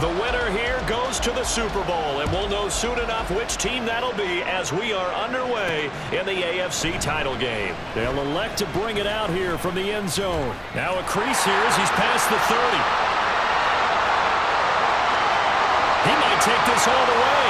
The winner here goes to the Super Bowl, and we'll know soon enough which team that'll be as we are underway in the AFC title game. They'll elect to bring it out here from the end zone. Now a crease here as he's past the 30. He might take this all the way.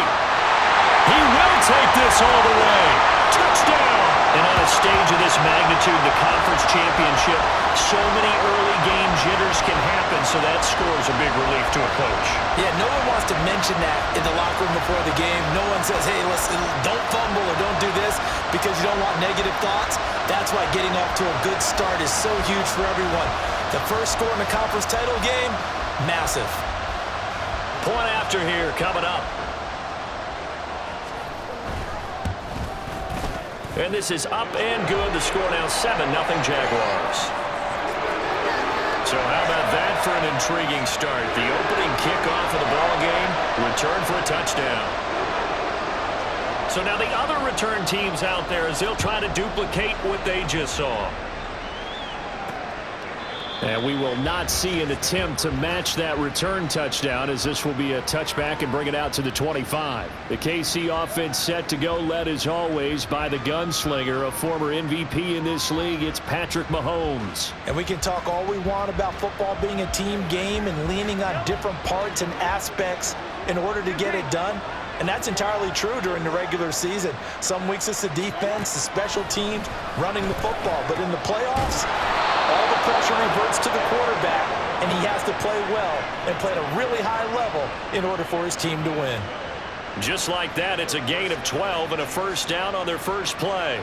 He will take this all the way. Touchdown! And on a stage of this magnitude, the conference championship, so many early game jitters can happen, so that score's a big relief to a coach. Yeah, no one wants to mention that in the locker room before the game. No one says, hey, listen, don't fumble or don't do this because you don't want negative thoughts. That's why getting off to a good start is so huge for everyone. The first score in the conference title game, massive. Point after here coming up. And this is up and good. The score now 7-0 Jaguars. So how about that for an intriguing start? The opening kickoff of the ball game, return for a touchdown. So now the other return teams out there as they'll try to duplicate what they just saw. And we will not see an attempt to match that return touchdown as this will be a touchback and bring it out to the 25. The KC offense set to go, led as always by the gunslinger, a former MVP in this league. It's Patrick Mahomes. And we can talk all we want about football being a team game and leaning on different parts and aspects in order to get it done. And that's entirely true during the regular season. Some weeks it's the defense, the special teams, running the football. But in the playoffs, all the pressure reverts to the quarterback, and he has to play well and play at a really high level in order for his team to win. Just like that, it's a gain of 12 and a first down on their first play.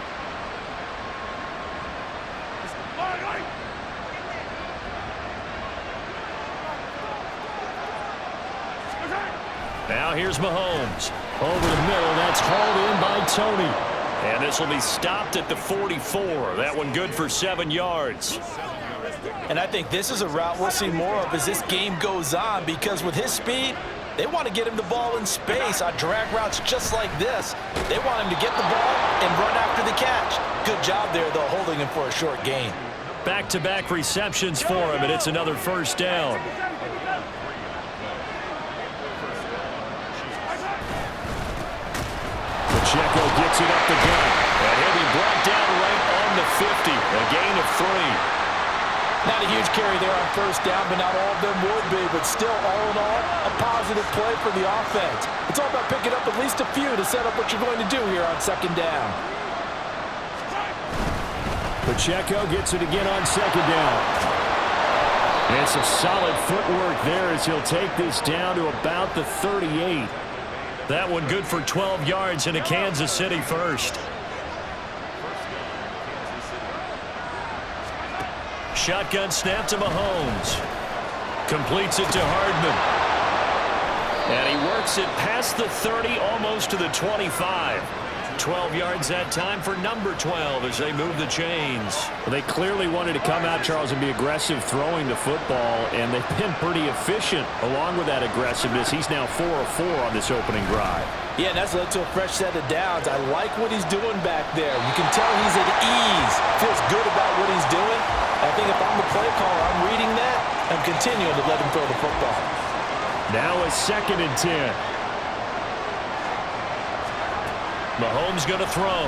Now here's Mahomes. Over the middle, that's hauled in by Tony. And this will be stopped at the 44. That one good for 7 yards. And I think this is a route we'll see more of as this game goes on, because with his speed, they want to get him the ball in space on drag routes just like this. They want him to get the ball and run after the catch. Good job there, though, holding him for a short gain. Back-to-back receptions for him, and it's another first down. Pacheco gets it up the gut. And he'll be brought down right on the 50. A gain of 3. Not a huge carry there on first down, but not all of them would be. But still, all in all, a positive play for the offense. It's all about picking up at least a few to set up what you're going to do here on second down. Pacheco gets it again on second down. And some solid footwork there as he'll take this down to about the 38. That one good for 12 yards in a Kansas City first. Shotgun snap to Mahomes. Completes it to Hardman. And he works it past the 30, almost to the 25. 12 yards that time for number 12 as they move the chains. Well, they clearly wanted to come out, Charles, and be aggressive throwing the football, and they've been pretty efficient along with that aggressiveness. He's now 4 of 4 on this opening drive. Yeah, and that's led to a fresh set of downs. I like what he's doing back there. You can tell he's at ease. Feels good about what he's doing. I think if I'm the play caller, I'm reading that and continuing to let him throw the football. Now a 2nd and 10. Mahomes going to throw.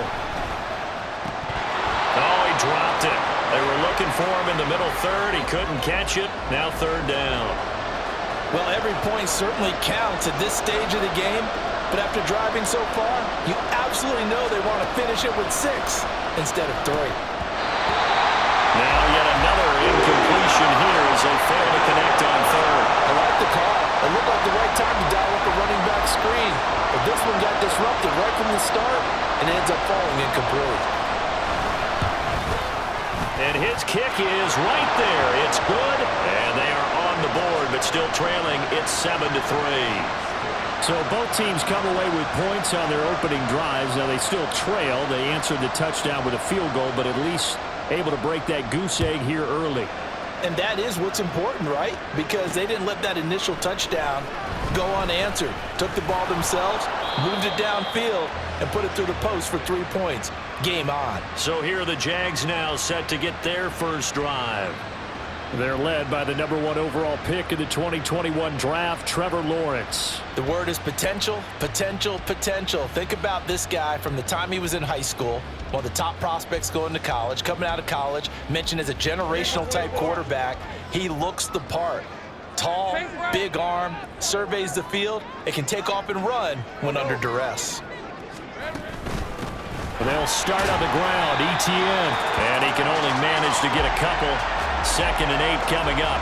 Oh, he dropped it. They were looking for him in the middle third. He couldn't catch it. Now 3rd down. Well, every point certainly counts at this stage of the game. But after driving so far, you absolutely know they want to finish it with 6 instead of 3. Now yet another incompletion here as they fail to connect on 3rd. I like the call. It looked like the right time to dial up the running back screen. But this one got disrupted right from the start and ends up falling incomplete. And his kick is right there. It's good. And they are on the board, but still trailing. It's 7-3. So both teams come away with points on their opening drives. Now they still trail. They answered the touchdown with a field goal, but at least able to break that goose egg here early. And that is what's important, right? Because they didn't let that initial touchdown go unanswered. Took the ball themselves, moved it downfield, and put it through the post for 3 points. Game on. So here are the Jags now set to get their first drive. They're led by the #1 overall pick in the 2021 draft, Trevor Lawrence. The word is potential, potential, potential. Think about this guy from the time he was in high school, one of the top prospects going to college, coming out of college, mentioned as a generational type quarterback. He looks the part. Tall, big arm, surveys the field. It can take off and run when under duress. They'll start on the ground, ETN, and he can only manage to get a couple. 2nd and 8 coming up.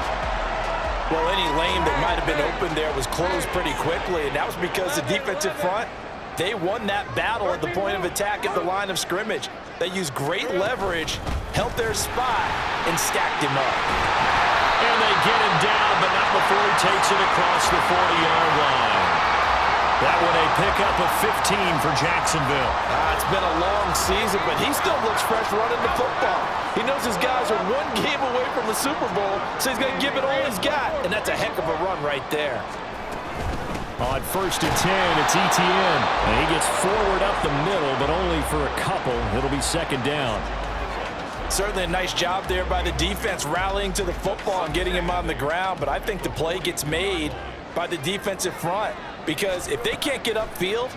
Well, any lane that might have been open there was closed pretty quickly, and that was because the defensive front, they won that battle at the point of attack at the line of scrimmage. They used great leverage, held their spot, and stacked him up. And they get him down, but not before he takes it across the 40-yard line. That one a pickup of 15 for Jacksonville. It's been a long season, but he still looks fresh running the football. He knows his guys are one game away from the Super Bowl, so he's going to give it all he's got, and that's a heck of a run right there. On 1st and 10, it's ETN, and he gets forward up the middle, but only for a couple. It'll be 2nd down. Certainly a nice job there by the defense rallying to the football and getting him on the ground, but I think the play gets made by the defensive front, because if they can't get upfield,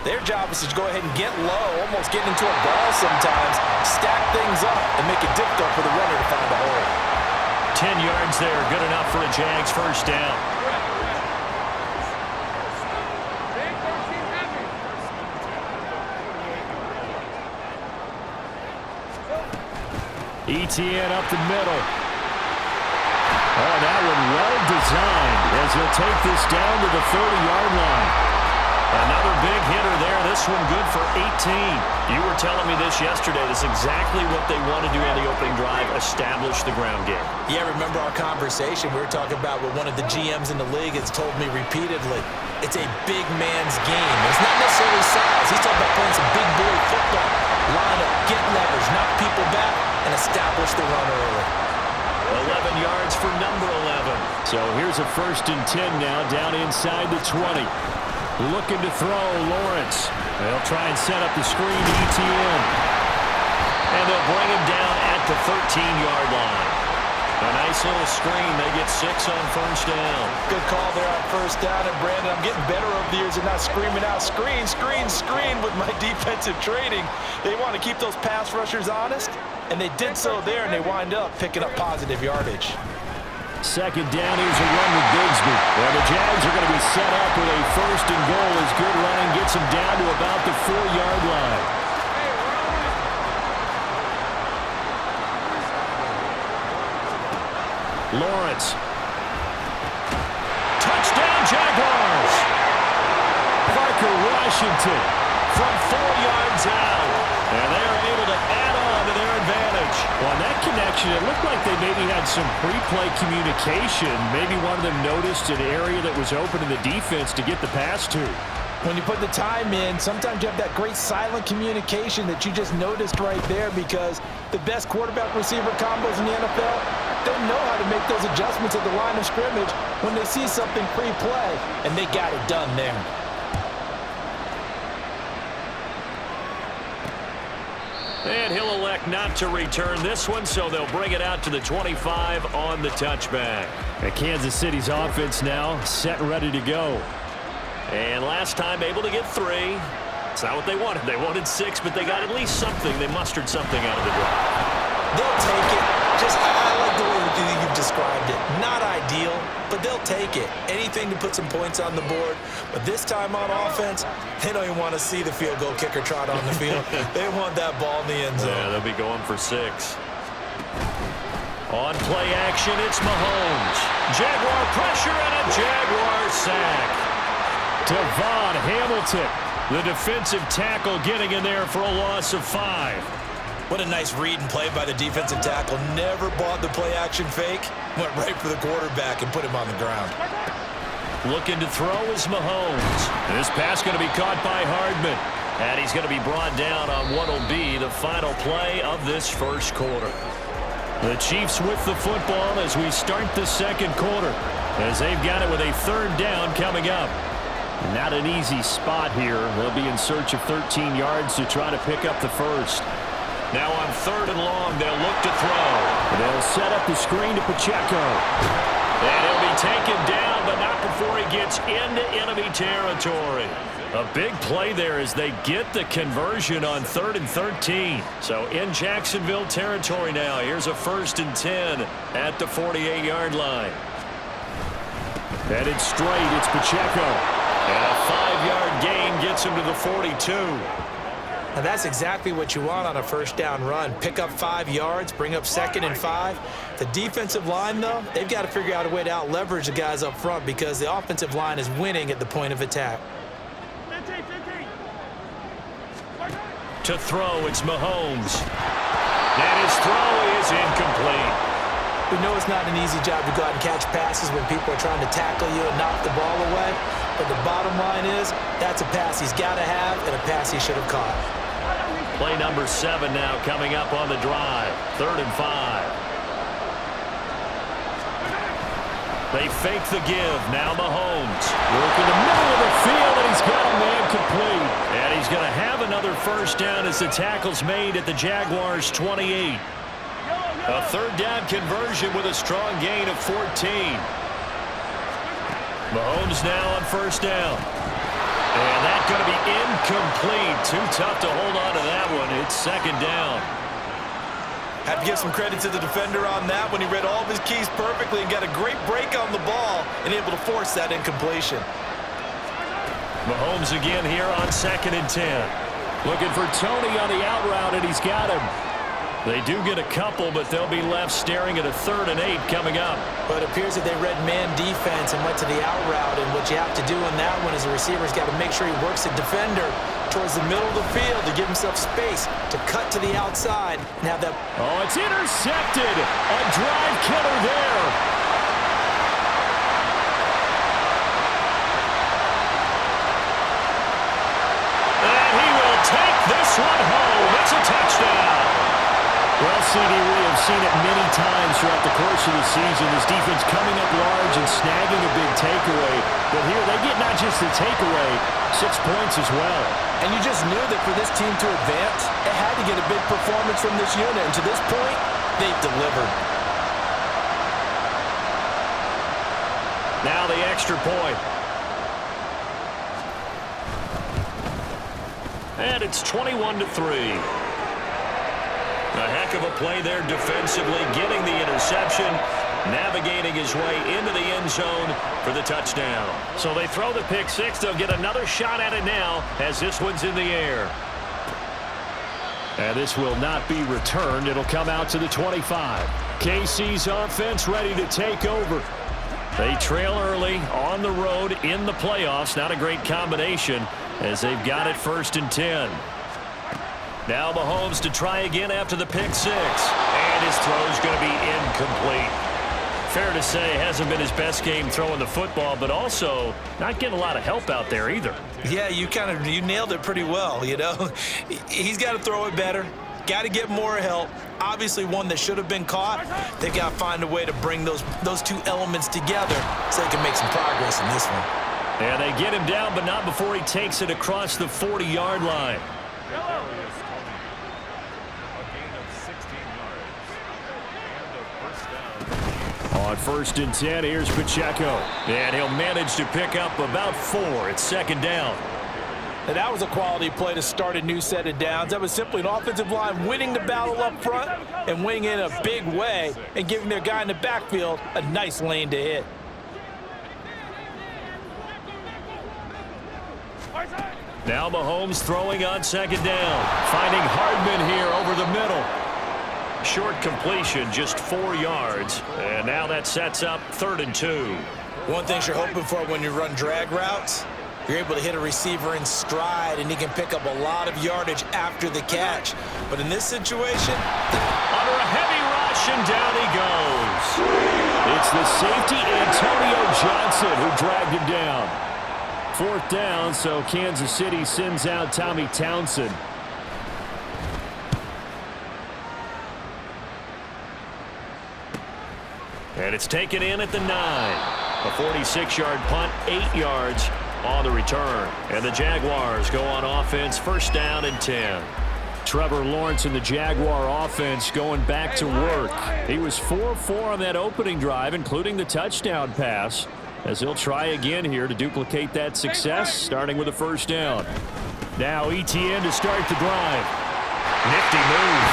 their job is to go ahead and get low, almost get into a ball sometimes, stack things up, and make it difficult for the runner to find a hole. 10 yards there, good enough for a Jags 1st down. ETN up the middle. Oh, that one well designed as he'll take this down to the 30-yard line. Another big hitter there. This one good for 18. You were telling me this yesterday. This is exactly what they want to do on the opening drive, establish the ground game. Yeah, remember our conversation? We were talking about what one of the GMs in the league has told me repeatedly. It's a big man's game. It's not necessarily size. He's talking about playing some big boy football. Line up, get leverage, knock people back, and establish the run early. 11 yards for number 11. So here's a 1st and 10 now, down inside the 20. Looking to throw, Lawrence. They'll try and set up the screen to ETN. And they'll bring him down at the 13-yard line. A nice little screen. They get 6 on 1st down. Good call there on 1st down. And, Brandon, I'm getting better over the years and not screaming out, screen, screen, screen with my defensive training. They want to keep those pass rushers honest, and they did so there, and they wind up picking up positive yardage. 2nd down, here's a run with Bigsby. Well, the Jags are going to be set up with a 1st and goal as good running gets them down to about the 4-yard line. Lawrence. Touchdown, Jaguars! Parker Washington From 4 yards out. And they are able to add on to their advantage. Well, on that connection, it looked like they maybe had some pre-play communication. Maybe one of them noticed an area that was open in the defense to get the pass to. When you put the time in, sometimes you have that great silent communication that you just noticed right there, because the best quarterback-receiver combos in the NFL, they know how to make those adjustments at the line of scrimmage when they see something pre-play, and they got it done there. And he'll elect not to return this one, so they'll bring it out to the 25 on the touchback. And Kansas City's offense now set and ready to go. And last time able to get 3. It's not what they wanted. They wanted 6, but they got at least something. They mustered something out of the drive. They'll take it. I like the way you've described it. Not ideal, but they'll take it. Anything to put some points on the board. But this time on offense, they don't even want to see the field goal kicker trot on the field. They want that ball in the end zone. Yeah, they'll be going for 6. On play action, it's Mahomes. Jaguar pressure and a Jaguar sack. Devon Hamilton, the defensive tackle, getting in there for a loss of 5. What a nice read and play by the defensive tackle. Never bought the play action fake. Went right for the quarterback and put him on the ground. Looking to throw is Mahomes. This pass going to be caught by Hardman. And he's going to be brought down on what will be the final play of this 1st quarter. The Chiefs with the football as we start the 2nd quarter, as they've got it with a 3rd down coming up. Not an easy spot here. They'll be in search of 13 yards to try to pick up the 1st. Now on 3rd and long, they'll look to throw. They'll set up the screen to Pacheco. And he'll be taken down, but not before he gets into enemy territory. A big play there as they get the conversion on 3rd and 13. So in Jacksonville territory now. Here's a 1st and 10 at the 48-yard line. Headed straight, it's Pacheco. And a 5-yard gain gets him to the 42. Now that's exactly what you want on a 1st down run. Pick up 5 yards, bring up 2nd and 5. The defensive line, though, they've got to figure out a way to out-leverage the guys up front because the offensive line is winning at the point of attack. To throw, it's Mahomes. And his throw is incomplete. We know it's not an easy job to go out and catch passes when people are trying to tackle you and knock the ball away. But the bottom line is that's a pass he's got to have and a pass he should have caught. Play number 7 now coming up on the drive. 3rd and 5. They fake the give. Now Mahomes. Work in the middle of the field, and he's got a man complete. And he's going to have another 1st down as the tackle's made at the Jaguars' 28. A 3rd down conversion with a strong gain of 14. Mahomes now on 1st down. And that's going to be incomplete. Too tough to hold on to that one. It's 2nd down. Have to give some credit to the defender on that when he read all of his keys perfectly and got a great break on the ball and able to force that incompletion. Mahomes again here on 2nd and 10. Looking for Tony on the out route, and he's got him. They do get a couple, but they'll be left staring at a 3rd and 8 coming up. But it appears that they read man defense and went to the out route, and what you have to do in that one is the receiver's got to make sure he works the defender towards the middle of the field to give himself space to cut to the outside and have that. Oh, it's intercepted. A drive killer there. And he will take this one home. It's a touchdown. Well, CD, we have seen it many times throughout the course of the season. This defense coming up large and snagging a big takeaway. But here, they get not just the takeaway, 6 points as well. And you just knew that for this team to advance, it had to get a big performance from this unit. And to this point, they've delivered. Now the extra point. And it's 21-3. A heck of a play there defensively, getting the interception, navigating his way into the end zone for the touchdown. So they throw the pick 6. They'll get another shot at it now as this one's in the air. And this will not be returned. It'll come out to the 25. KC's offense ready to take over. They trail early on the road in the playoffs. Not a great combination as they've got it 1st and 10. Now Mahomes to try again after the pick 6. And his throw's going to be incomplete. Fair to say, hasn't been his best game throwing the football, but also not getting a lot of help out there either. Yeah, you nailed it pretty well, you know. He's got to throw it better. Got to get more help. Obviously one that should have been caught. They've got to find a way to bring those two elements together so they can make some progress in this one. And they get him down, but not before he takes it across the 40-yard line. On 1st and 10, here's Pacheco. And he'll manage to pick up about 4. It's 2nd down. And that was a quality play to start a new set of downs. That was simply an offensive line winning the battle up front and winning in a big way and giving their guy in the backfield a nice lane to hit. Now Mahomes throwing on 2nd down. Finding Hardman here over the middle. Short completion, just 4 yards. And now that sets up 3rd and 2. One thing you're hoping for when you run drag routes, you're able to hit a receiver in stride, and he can pick up a lot of yardage after the catch. But in this situation, under a heavy rush, and down he goes. It's the safety, Antonio Johnson, who dragged him down. 4th down, so Kansas City sends out Tommy Townsend. And it's taken in at the 9. A 46-yard punt, 8 yards on the return. And the Jaguars go on offense, 1st down and 10. Trevor Lawrence and the Jaguar offense going back to work. He was 4 of 4 on that opening drive, including the touchdown pass, as he'll try again here to duplicate that success, starting with a first down. Now ETN to start the drive. Nifty move.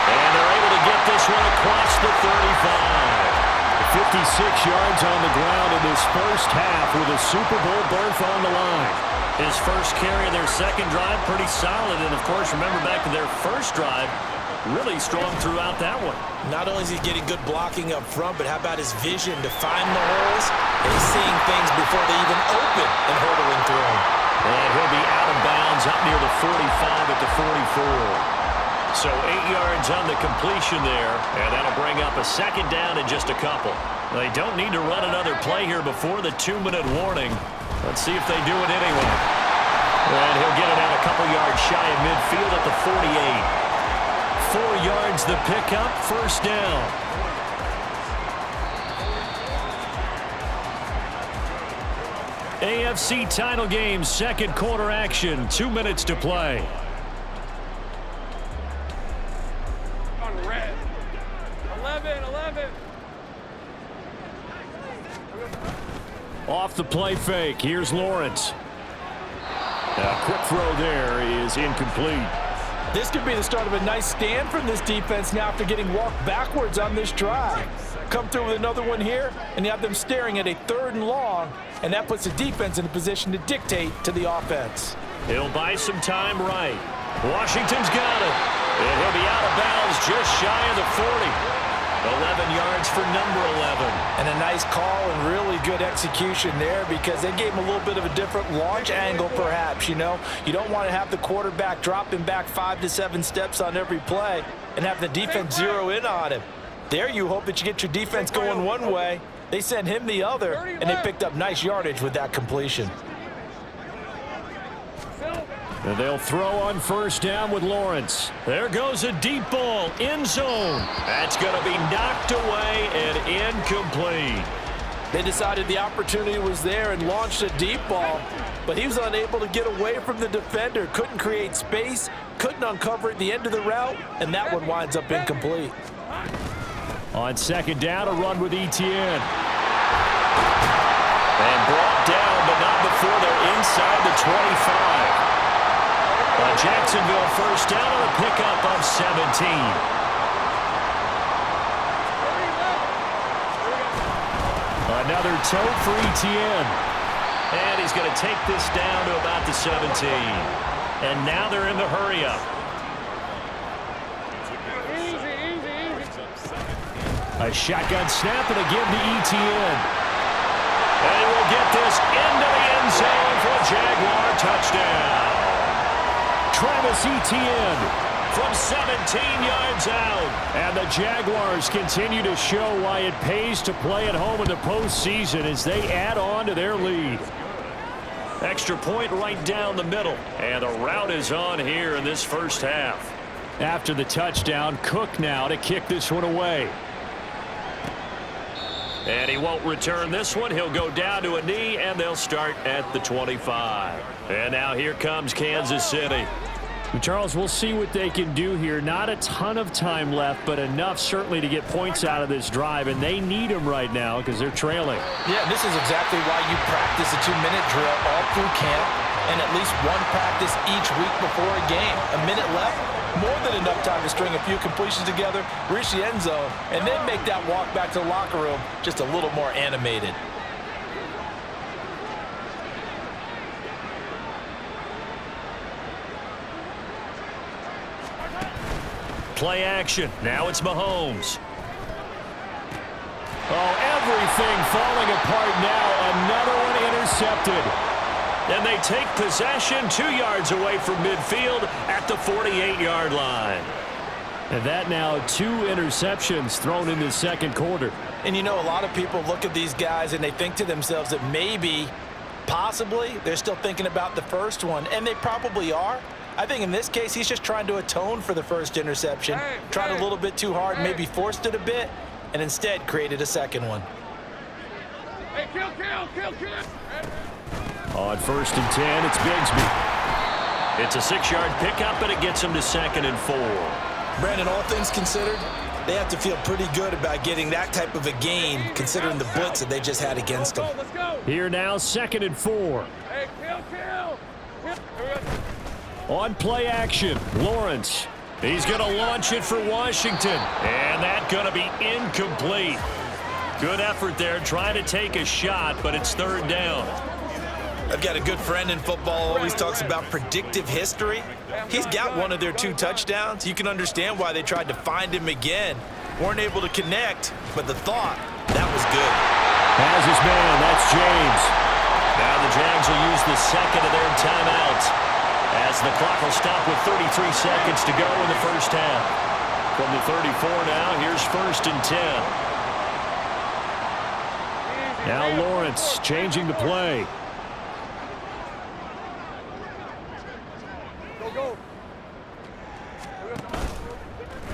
And they're able to get this one across the 35. 56 yards on the ground in this first half with a Super Bowl berth on the line. His first carry of their second drive, pretty solid. And, of course, remember back to their first drive, really strong throughout that one. Not only is he getting good blocking up front, but how about his vision to find the holes? He's seeing things before they even open and hurdling through them. And he'll be out of bounds up near the 45 at the 44. So 8 yards on the completion there, and that'll bring up a second down in just a couple. They don't need to run another play here before the 2-minute warning. Let's see if they do it anyway. And he'll get it out a couple yards shy of midfield at the 48. 4 yards the pickup, first down. AFC title game, second quarter action, 2 minutes to play. Off the play fake, here's Lawrence. A quick throw there is incomplete. This could be the start of a nice stand from this defense now after getting walked backwards on this drive. Come through with another one here, and you have them staring at a 3rd and long, and that puts the defense in a position to dictate to the offense. He'll buy some time right. Washington's got it. And he'll be out of bounds just shy of the 40. 11 yards for number 11. And a nice call and really good execution there because they gave him a little bit of a different launch angle perhaps, you know. You don't want to have the quarterback dropping back 5 to 7 steps on every play and have the defense zero in on him. There you hope that you get your defense going one way. They sent him the other, and they picked up nice yardage with that completion. And they'll throw on first down with Lawrence. There goes a deep ball, end zone. That's going to be knocked away and incomplete. They decided the opportunity was there and launched a deep ball, but he was unable to get away from the defender, couldn't create space, couldn't uncover at the end of the route, and that one winds up incomplete. On second down, a run with ETN. And brought down, but not before they're inside the 25. Jacksonville first down on a pickup of 17. Another toe for ETN. And he's going to take this down to about the 17. And now they're in the hurry up. A shotgun snap and again to ETN. And we'll get this into the end zone for a Jaguar touchdown. Travis Etienne from 17 yards out. And the Jaguars continue to show why it pays to play at home in the postseason as they add on to their lead. Extra point right down the middle. And the route is on here in this first half. After the touchdown, Cook now to kick this one away. And he won't return this one. He'll go down to a knee, and they'll start at the 25. And now here comes Kansas City. Charles, we'll see what they can do here. Not a ton of time left, but enough certainly to get points out of this drive, and they need them right now because they're trailing. Yeah, this is exactly why you practice a 2-minute drill all through camp and at least one practice each week before a game. A minute left, more than enough time to string a few completions together, reach the end zone, and then make that walk back to the locker room just a little more animated. Play action. Now it's Mahomes. Oh, everything falling apart now. Another one intercepted. And they take possession 2 yards away from midfield at the 48-yard line. And that now 2 interceptions thrown in the second quarter. And you know, a lot of people look at these guys and they think to themselves that maybe, possibly, they're still thinking about the first one. And they probably are. I think in this case, he's just trying to atone for the first interception. Tried a little bit too hard, maybe forced it a bit, and instead created a second one. Hey, kill. On 1st and 10, it's Bigsby. It's a 6-yard pickup, and it gets him to 2nd and 4. Brandon, all things considered, they have to feel pretty good about getting that type of a gain, considering the blitz that they just had against them. Let's go. Here now, 2nd and 4. Hey, kill. On play action, Lawrence. He's going to launch it for Washington. And that's going to be incomplete. Good effort there, trying to take a shot, but it's 3rd down. I've got a good friend in football, always talks about predictive history. He's got one of their 2 touchdowns. You can understand why they tried to find him again. Weren't able to connect, but the thought, that was good. Has his man, that's James. Now the Jags will use the 2nd of their timeouts as the clock will stop with 33 seconds to go in the first half. From the 34 now, here's 1st and 10. Now Lawrence changing the play.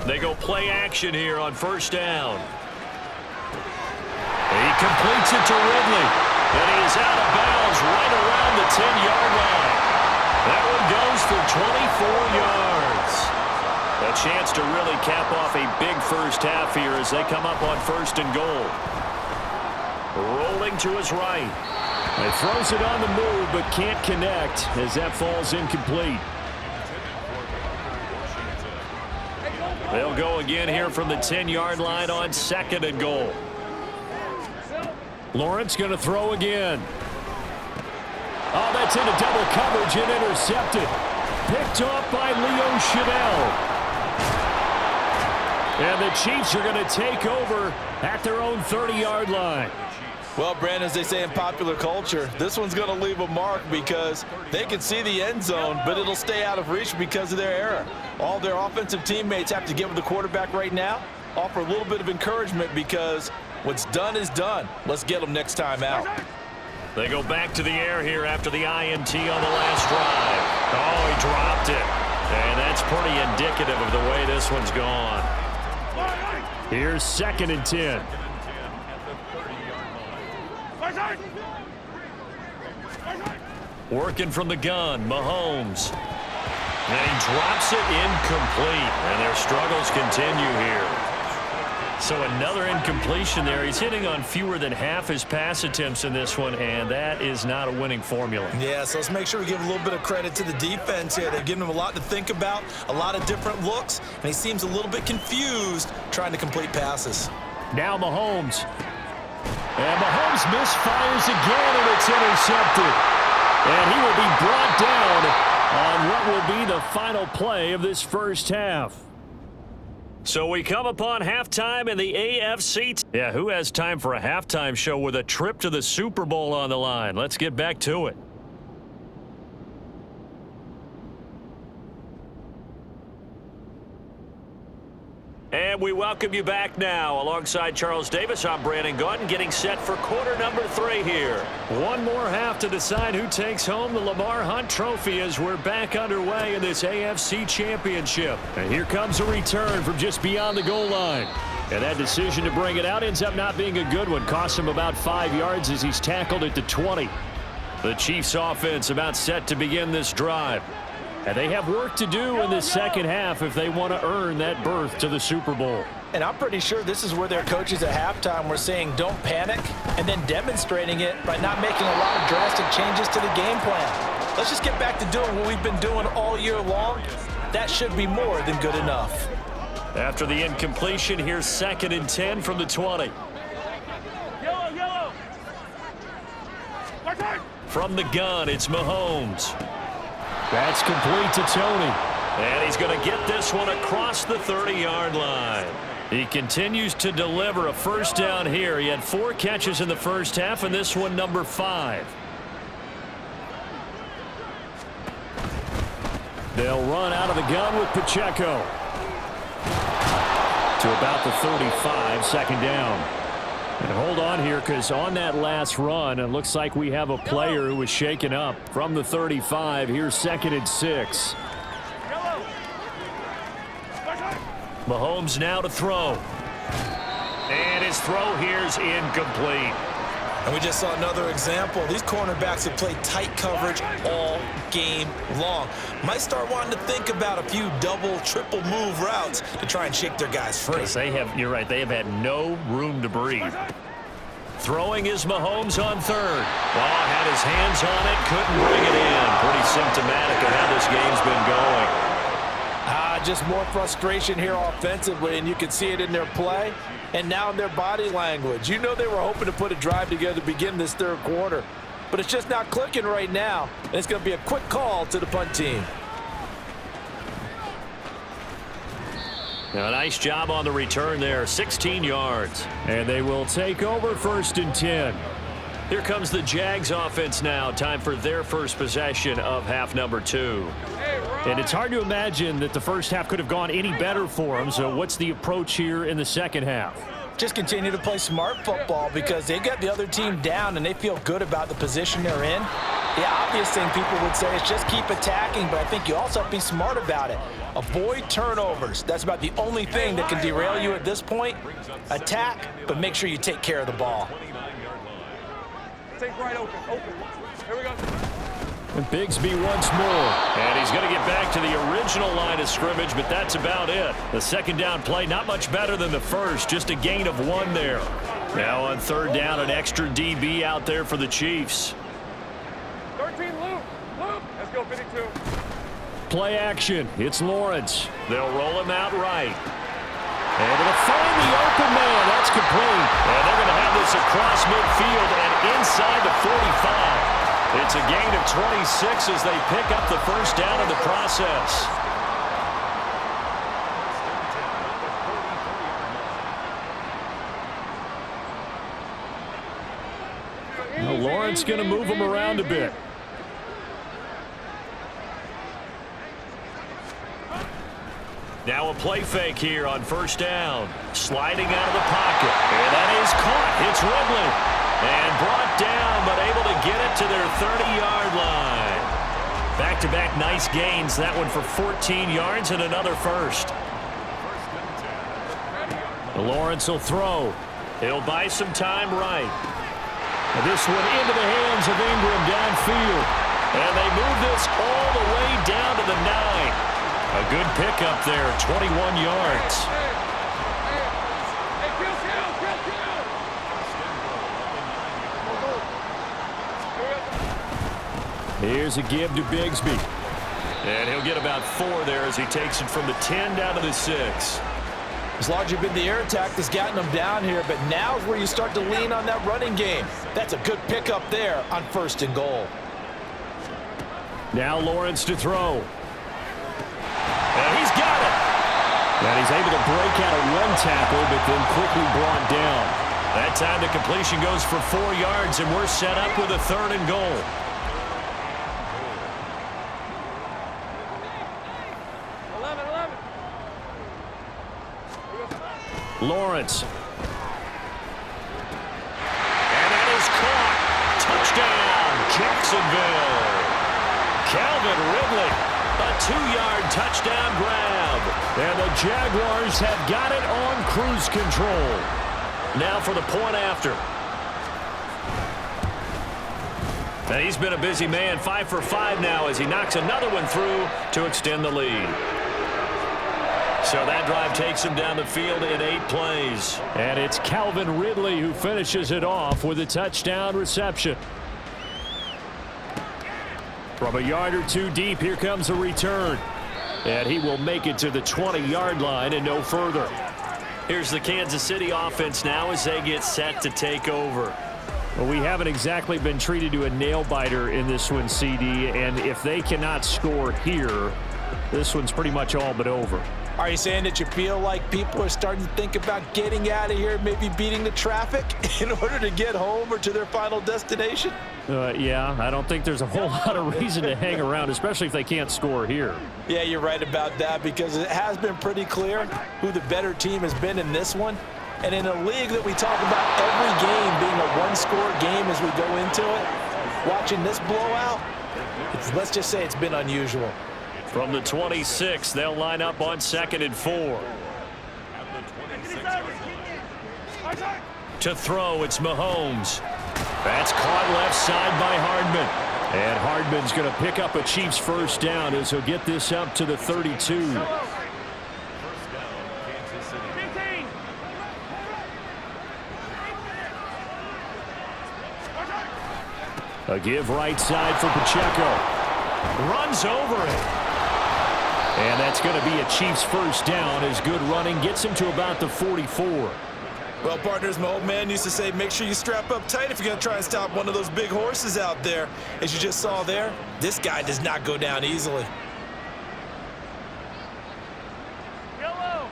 They go play action here on 1st down. He completes it to Ridley. And he is out of bounds right around the 10-yard line. That one goes for 24 yards. A chance to really cap off a big first half here as they come up on 1st and goal. Rolling to his right. He throws it on the move but can't connect as that falls incomplete. They'll go again here from the 10-yard line on 2nd and goal. Lawrence going to throw again. Oh, that's into double coverage and intercepted. Picked off by Leo Chanel. And the Chiefs are going to take over at their own 30-yard line. Well, Brandon, as they say in popular culture, this one's going to leave a mark because they can see the end zone, but it'll stay out of reach because of their error. All their offensive teammates have to get with the quarterback right now, offer a little bit of encouragement because what's done is done. Let's get them next time out. They go back to the air here after the INT on the last drive. Oh, he dropped it. And that's pretty indicative of the way this one's gone. Here's 2nd and 10. Working from the gun, Mahomes. And he drops it incomplete. And their struggles continue here. So another incompletion there. He's hitting on fewer than half his pass attempts in this one, and that is not a winning formula. Yeah, so let's make sure we give a little bit of credit to the defense here. They've given him a lot to think about, a lot of different looks, and he seems a little bit confused trying to complete passes. Now Mahomes. And Mahomes misfires again, and it's intercepted. And he will be brought down on what will be the final play of this first half. So we come upon halftime in the AFC. Yeah, who has time for a halftime show with a trip to the Super Bowl on the line? Let's get back to it. And we welcome you back now. Alongside Charles Davis, I'm Brandon Gaudin, getting set for quarter number 3 here. One more half to decide who takes home the Lamar Hunt Trophy as we're back underway in this AFC Championship. And here comes a return from just beyond the goal line. And that decision to bring it out ends up not being a good one. Costs him about 5 yards as he's tackled at the 20. The Chiefs offense about set to begin this drive. And they have work to do in the second half if they want to earn that berth to the Super Bowl. And I'm pretty sure this is where their coaches at halftime were saying don't panic and then demonstrating it by not making a lot of drastic changes to the game plan. Let's just get back to doing what we've been doing all year long. That should be more than good enough. After the incompletion, here's 2nd and 10 from the 20. Yellow. From the gun, it's Mahomes. That's complete to Tony. And he's going to get this one across the 30-yard line. He continues to deliver a first down here. He had 4 catches in the first half, and this one number 5. They'll run out of the gun with Pacheco. To about the 35, 2nd down. And hold on here, because on that last run, it looks like we have a player who was shaken up. From the 35, here's 2nd and 6. Mahomes now to throw. And his throw here is incomplete. And we just saw another example. These cornerbacks have played tight coverage all game long. Might start wanting to think about a few double, triple move routes to try and shake their guys free. You're right, they have had no room to breathe. Throwing is Mahomes on third. Ball had his hands on it, couldn't bring it in. Pretty symptomatic of how this game's been going. Just more frustration here offensively, and you can see it in their play and now in their body language. You know they were hoping to put a drive together to begin this third quarter, but it's just not clicking right now, and it's going to be a quick call to the punt team. Now, a nice job on the return there, 16 yards. And they will take over 1st and 10. Here comes the Jags offense now. Time for their first possession of half number 2. And it's hard to imagine that the first half could have gone any better for them. So what's the approach here in the second half? Just continue to play smart football because they got the other team down and they feel good about the position they're in. The obvious thing people would say is just keep attacking, but I think you also have to be smart about it. Avoid turnovers. That's about the only thing that can derail you at this point. Attack, but make sure you take care of the ball. Take right open. Here we go. And Bigsby once more. And he's going to get back to the original line of scrimmage, but that's about it. The second down play, not much better than the first, just a gain of 1 there. Now on third down, an extra DB out there for the Chiefs. 13, Luke. Let's go, 52. Play action. It's Lawrence. They'll roll him out right. And they'll find the open man. That's complete. And they're going to have this across midfield and inside the 45. It's a gain of 26 as they pick up the first down in the process. Now Lawrence going to move him around a bit. Now a play fake here on first down. Sliding out of the pocket. And that is caught. It's Ridley. And brought down, but able to get it to their 30-yard line. Back-to-back nice gains. That one for 14 yards and another first. Lawrence will throw. He'll buy some time right. And this one into the hands of Ingram downfield. And they move this all the way down to the 9. A good pickup there, 21 yards. Here's a give to Bigsby. And he'll get about 4 there as he takes it from the 10 down to the 6. It's largely been the air attack that's gotten them down here, but now is where you start to lean on that running game. That's a good pickup there on 1st and goal. Now Lawrence to throw. And he's got it. And he's able to break out of 1 tackle, but then quickly brought down. That time the completion goes for 4 yards, and we're set up with a 3rd and goal. Lawrence. And that is caught. Touchdown, Jacksonville. Calvin Ridley, a 2-yard touchdown grab. And the Jaguars have got it on cruise control. Now for the point after. And he's been a busy man, 5 for 5 now as he knocks another one through to extend the lead. So that drive takes him down the field in 8 plays. And it's Calvin Ridley who finishes it off with a touchdown reception. From a yard or 2 deep, here comes a return. And he will make it to the 20-yard line and no further. Here's the Kansas City offense now as they get set to take over. Well, we haven't exactly been treated to a nail-biter in this one, CD. And if they cannot score here, this one's pretty much all but over. Are you saying that you feel like people are starting to think about getting out of here, maybe beating the traffic in order to get home or to their final destination? Yeah, I don't think there's a whole lot of reason to hang around, especially if they can't score here. Yeah, you're right about that because it has been pretty clear who the better team has been in this one. And in a league that we talk about every game being a 1-score game as we go into it, watching this blowout, let's just say it's been unusual. From the 26, they'll line up on 2nd and 4. To throw, it's Mahomes. That's caught left side by Hardman. And Hardman's going to pick up a Chiefs first down as he'll get this up to the 32. A give right side for Pacheco. Runs over it. And that's going to be a Chiefs first down as good running gets him to about the 44. Well, partners, my old man used to say, make sure you strap up tight if you're going to try and stop one of those big horses out there. As you just saw there, this guy does not go down easily. Yellow.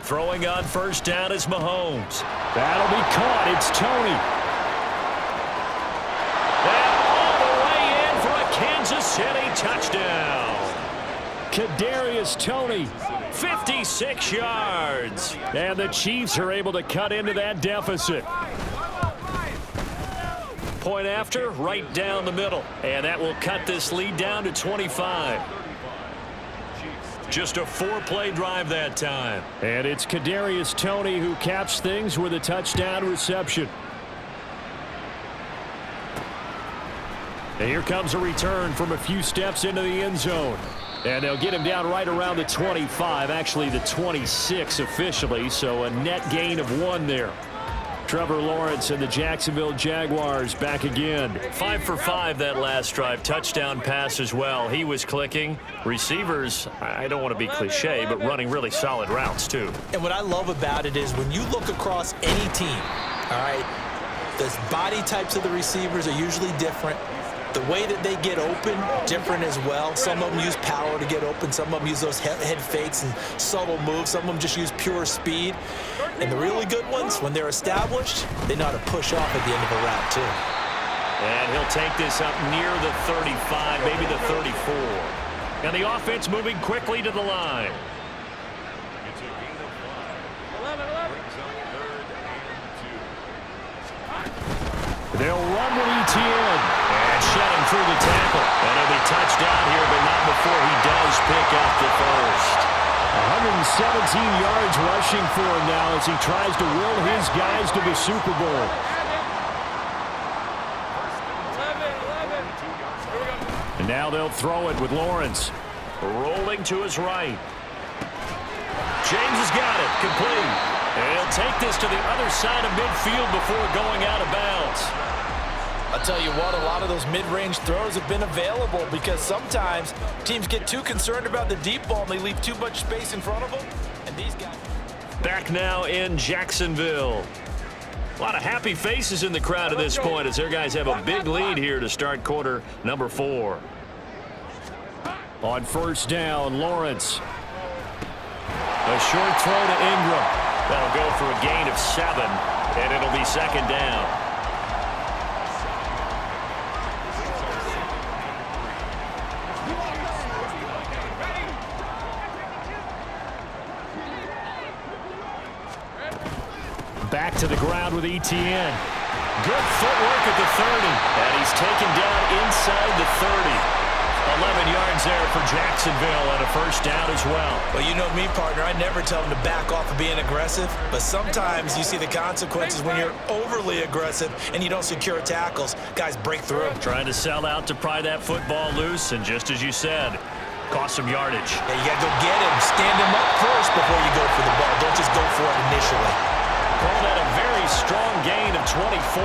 Throwing on first down is Mahomes. That'll be caught. It's Tony. And all the way in for a Kansas City touchdown. Kadarius Toney, 56 yards. And the Chiefs are able to cut into that deficit. Point after, right down the middle. And that will cut this lead down to 25. Just a 4-play drive that time. And it's Kadarius Toney who caps things with a touchdown reception. And here comes a return from a few steps into the end zone. And they'll get him down right around the 25, actually the 26 officially, so a net gain of 1 there. Trevor Lawrence and the Jacksonville Jaguars back again. 5 for 5 that last drive. Touchdown pass as well. He was clicking. Receivers, I don't want to be cliche, but running really solid routes too. And what I love about it is when you look across any team, all right, the body types of the receivers are usually different. The way that they get open, different as well. Some of them use power to get open. Some of them use those head fakes and subtle moves. Some of them just use pure speed. And the really good ones, when they're established, they know how to push off at the end of a route, too. And he'll take this up near the 35, maybe the 34. And the offense moving quickly to the line. 11. They'll run with ETN. And shedding through the tackle. And he'll be touched down here, but not before he does pick up the first. 117 yards rushing for him now as he tries to will his guys to the Super Bowl. 11. And now they'll throw it with Lawrence. Rolling to his right. James has got it. Complete. And he'll take this to the other side of midfield before going out of bounds. I'll tell you what, a lot of those mid-range throws have been available because sometimes teams get too concerned about the deep ball and they leave too much space in front of them. And these guys... Back now in Jacksonville. A lot of happy faces in the crowd at this point as their guys have a big lead here to start quarter number 4. On first down, Lawrence. A short throw to Ingram. That'll go for a gain of 7, and it'll be second down. Back to the ground with ETN. Good footwork at the 30. And he's taken down inside the 30. 11 yards there for Jacksonville and a first down as well. Well, you know me, partner. I never tell them to back off of being aggressive. But sometimes you see the consequences when you're overly aggressive and you don't secure tackles. Guys break through. Trying to sell out to pry that football loose. And just as you said, cost some yardage. Yeah, you got to go get him. Stand him up first before you go for the ball. Don't just go for it initially. Call that a very strong gain of 24.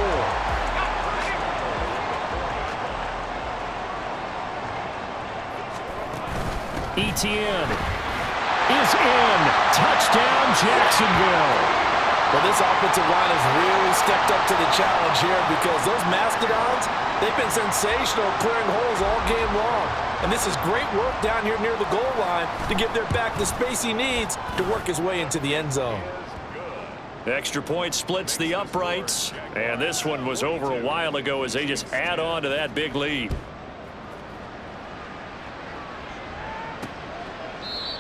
ETN is in. Touchdown, Jacksonville. Well, this offensive line has really stepped up to the challenge here because those Mastodons, they've been sensational clearing holes all game long. And this is great work down here near the goal line to give their back the space he needs to work his way into the end zone. Extra point splits the uprights, and this one was over a while ago as they just add on to that big lead.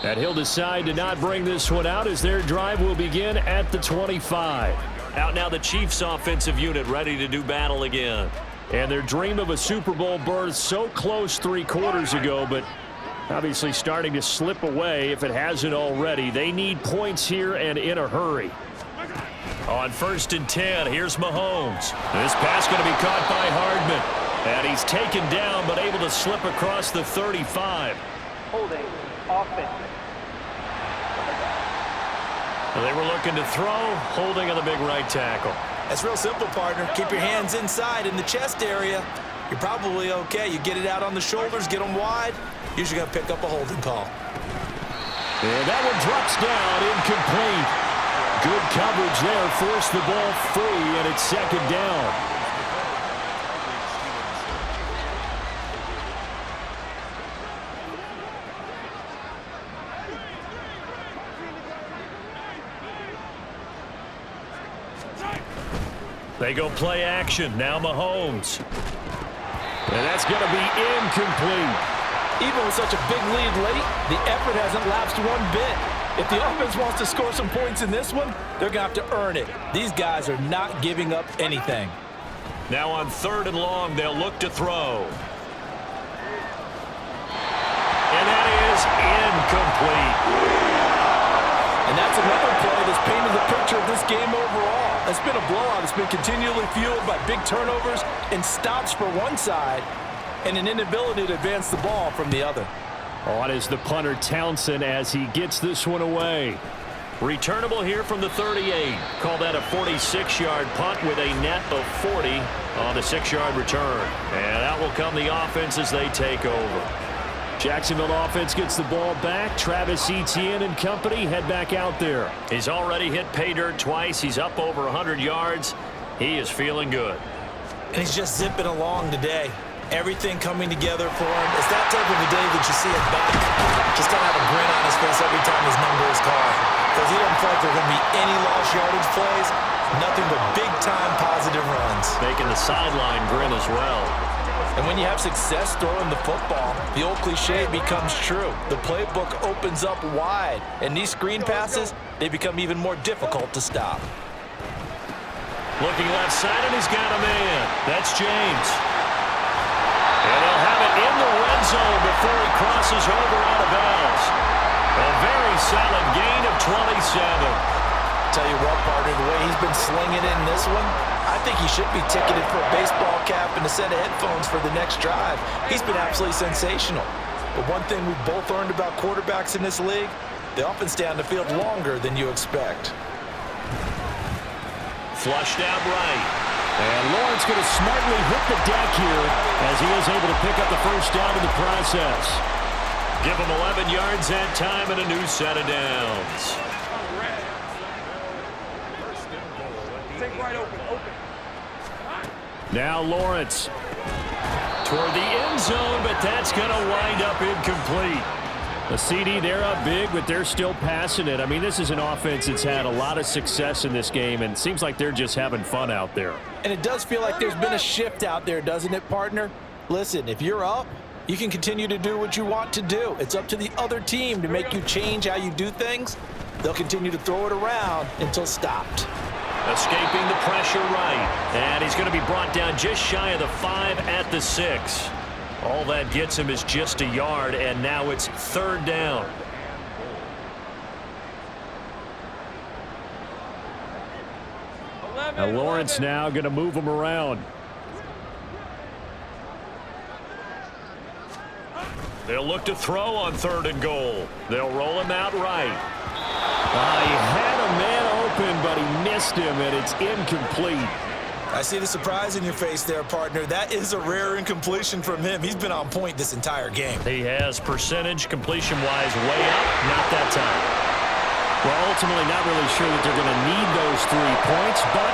And he'll decide to not bring this one out as their drive will begin at the 25. Out now the Chiefs offensive unit ready to do battle again. And their dream of a Super Bowl berth so close 3 quarters ago, but Obviously starting to slip away if it hasn't already. They need points here and in a hurry. On 1st and 10, here's Mahomes. This pass going to be caught by Hardman. And he's taken down but able to slip across the 35. Holding. Offense. They were looking to throw, holding on the big right tackle. That's real simple, partner. Keep your hands inside in the chest area. You're probably okay. You get it out on the shoulders, get them wide. Usually going to pick up a holding call. And that one drops down, incomplete. Good coverage there, forced the ball free, and it's 2nd down. They go play action. Now Mahomes. And that's going to be incomplete. Even with such a big lead late, the effort hasn't lapsed one bit. If the offense wants to score some points in this one, they're going to have to earn it. These guys are not giving up anything. Now on 3rd and long, they'll look to throw. And that is incomplete. And that's another play that's painted the picture of this game overall. It's been a blowout. It's been continually fueled by big turnovers and stops for one side and an inability to advance the ball from the other. On is the punter Townsend as he gets this one away. Returnable here from the 38. Call that a 46-yard punt with a net of 40 on the 6-yard return. And out will come the offense as they take over. Jacksonville offense gets the ball back. Travis Etienne and company head back out there. He's already hit pay dirt twice. He's up over 100 yards. He is feeling good. And he's just zipping along today. Everything coming together for him. It's that type of a day that you see him back. Just kind of have a grin on his face every time his number is called. Because he doesn't feel like there are going to be any lost yardage plays. Nothing but big-time positive runs. Making the sideline grin as well. And when you have success throwing the football, the old cliche becomes true. The playbook opens up wide. And these screen passes, they become even more difficult to stop. Looking left side, and he's got a man. That's James. And he'll have it in the red zone before he crosses over out of bounds. A very solid gain of 27. Tell you what, partner, the way he's been slinging it in this one, I think he should be ticketed for a baseball cap and a set of headphones for the next drive. He's been absolutely sensational. But one thing we've both learned about quarterbacks in this league, they often stay on the field longer than you expect. Flushed out right. And Lawrence going to smartly hit the deck here as he is able to pick up the first down in the process. Give him 11 yards that time and a new set of downs. Take right open. Now Lawrence. Toward the end zone, but that's going to wind up incomplete. The CD, they're up big, but they're still passing it. I mean, this is an offense that's had a lot of success in this game, and it seems like they're just having fun out there. And it does feel like there's been a shift out there, doesn't it, partner? Listen, if you're up, you can continue to do what you want to do. It's up to the other team to make you change how you do things. They'll continue to throw it around until stopped. Escaping the pressure right. And he's going to be brought down just shy of the 5 at the 6. All that gets him is just a yard, and now it's 3rd down. Now Lawrence now going to move him around. They'll look to throw on 3rd and goal. They'll roll him out right. He had a man open, but he missed him, and it's incomplete. I see the surprise in your face there, partner. That is a rare incompletion from him. He's been on point this entire game. He has percentage completion-wise way up. Not that time. Well, ultimately not really sure that they're going to need those 3 points, but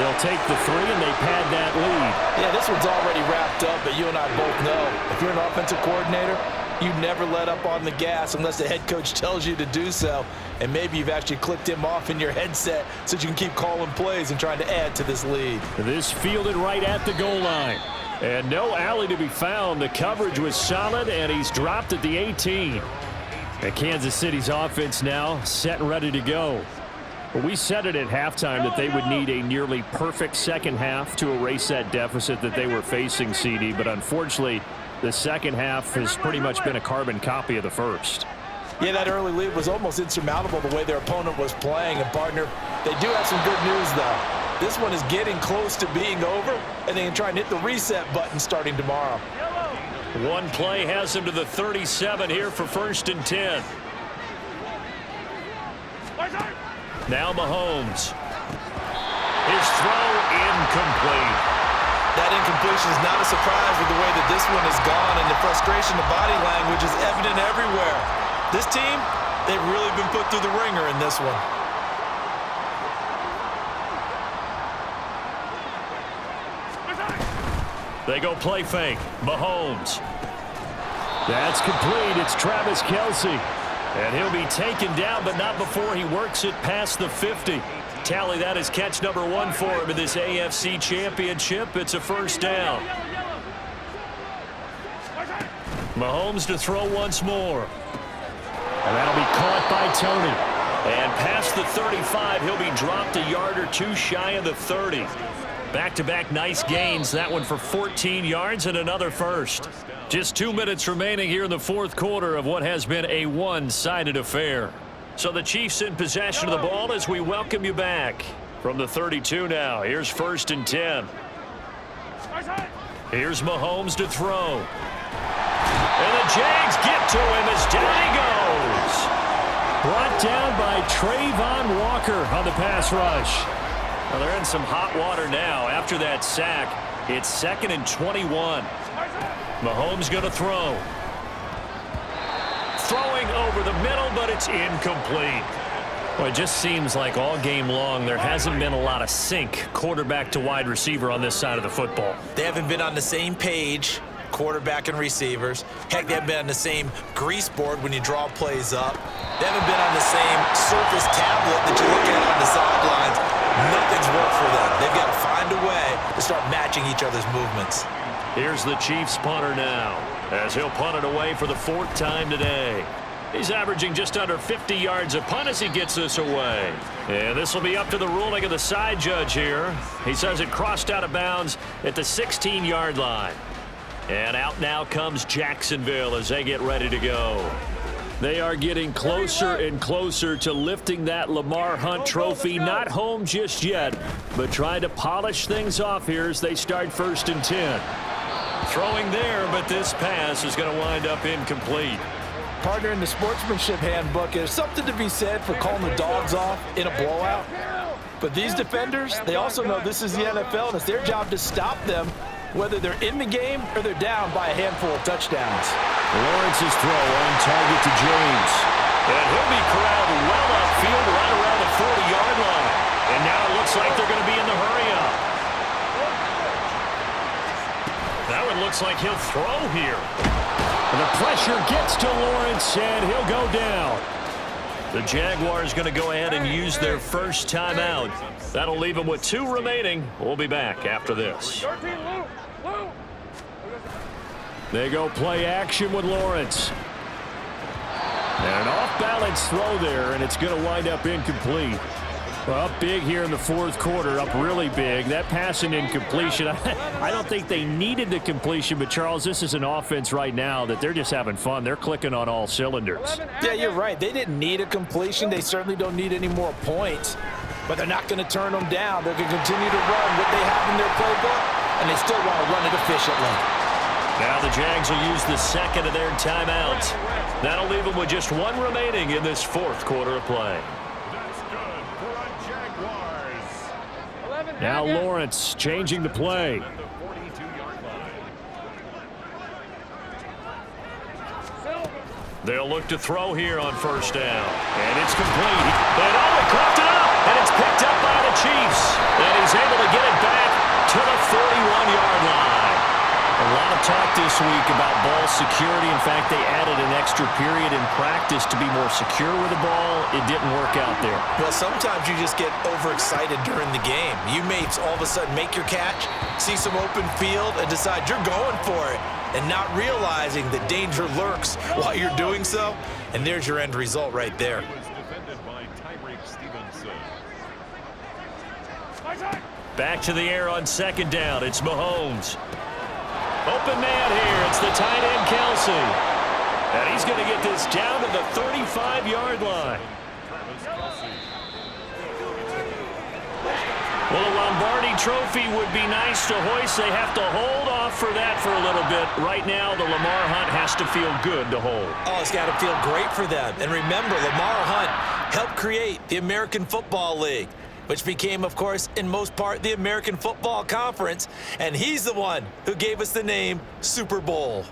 they'll take the 3 and they pad that lead. Yeah, this one's already wrapped up, but you and I both know if you're an offensive coordinator, you never let up on the gas unless the head coach tells you to do so. And maybe you've actually clicked him off in your headset so you can keep calling plays and trying to add to this lead. This fielded right at the goal line. And no alley to be found. The coverage was solid, and he's dropped at the 18. And Kansas City's offense now set and ready to go. Well, we said it at halftime that they would need a nearly perfect second half to erase that deficit that they were facing, CD. But unfortunately, The second half has pretty much been a carbon copy of the first. Yeah, that early lead was almost insurmountable the way their opponent was playing. And, partner, they do have some good news, though. This one is getting close to being over, and they can try and hit the reset button starting tomorrow. One play has them to the 37 here for 1st and 10. Now Mahomes. His throw incomplete. That incompletion is not a surprise with the way that this one has gone, and the frustration, the body language is evident everywhere. This team, they've really been put through the ringer in this one. They go play fake. Mahomes. That's complete. It's Travis Kelce. And he'll be taken down, but not before he works it past the 50. Tally that as catch number 1 for him in this AFC Championship. It's a first down. Mahomes to throw once more. And that'll be caught by Tony. And past the 35, he'll be dropped a yard or two shy of the 30. Back-to-back nice gains. That one for 14 yards and another first. Just 2 minutes remaining here in the fourth quarter of what has been a one-sided affair. So the Chiefs in possession of the ball as we welcome you back. From the 32 now, here's 1st and 10. Here's Mahomes to throw. And the Jags get to him as down he goes. Brought down by Trayvon Walker on the pass rush. Well, they're in some hot water now. After that sack, it's 2nd and 21. Mahomes going to throw. Throwing over the middle, but it's incomplete. Well, it just seems like all game long there hasn't been a lot of sync quarterback to wide receiver on this side of the football. They haven't been on the same page, quarterback and receivers. Heck, they haven't been on the same grease board when you draw plays up. They haven't been on the same surface tablet that you look at on the sidelines. Nothing's worked for them. They've got to find a way to start matching each other's movements. Here's the Chiefs punter now, as he'll punt it away for the 4th time today. He's averaging just under 50 yards a punt as he gets this away. And this will be up to the ruling of the side judge here. He says it crossed out of bounds at the 16-yard line. And out now comes Jacksonville as they get ready to go. They are getting closer and closer to lifting that Lamar Hunt trophy. Not home just yet, but trying to polish things off here as they start 1st and 10. Throwing there, but this pass is going to wind up incomplete. Partner, in the sportsmanship handbook, there's something to be said for calling the dogs off in a blowout. But these defenders, they also know this is the NFL, and it's their job to stop them, whether they're in the game or they're down by a handful of touchdowns. Lawrence's throw on target to James. And he'll be corralled well upfield right around the 40-yard line. And now it looks like they're going to be in the hurry-up. That one looks like he'll throw here. And the pressure gets to Lawrence, and he'll go down. The Jaguars going to go ahead and use their first timeout. That'll leave them with 2 remaining. We'll be back after this. They go play action with Lawrence. And an off-balance throw there, and it's going to wind up incomplete. Well, up big here in the fourth quarter, up really big. That pass and incompletion, I don't think they needed the completion, but Charles, this is an offense right now that they're just having fun. They're clicking on all cylinders. Yeah, you're right. They didn't need a completion. They certainly don't need any more points, but they're not going to turn them down. They're going to continue to run what they have in their playbook, and they still want to run it efficiently. Now the Jags will use the second of their timeouts. That'll leave them with just 1 remaining in this fourth quarter of play. Now Lawrence changing the play. They'll look to throw here on first down. And it's complete. And he coughed it up. And it's picked up by the Chiefs. And he's able to get it back to the 41-yard line. A lot of talk this week about ball security. In fact, they added an extra period in practice to be more secure with the ball. It didn't work out there. Well, sometimes you just get overexcited during the game. You may all of a sudden make your catch, see some open field, and decide you're going for it, and not realizing that danger lurks while you're doing so. And there's your end result right there. Back to the air on second down. It's Mahomes. Open man here. It's the tight end, Kelsey. And he's going to get this down to the 35-yard line. Well, a Lombardi trophy would be nice to hoist. They have to hold off for that for a little bit. Right now, the Lamar Hunt has to feel good to hold. Oh, it's got to feel great for them. And remember, Lamar Hunt helped create the American Football League, which became, of course, in most part, the American Football Conference. And he's the one who gave us the name Super Bowl.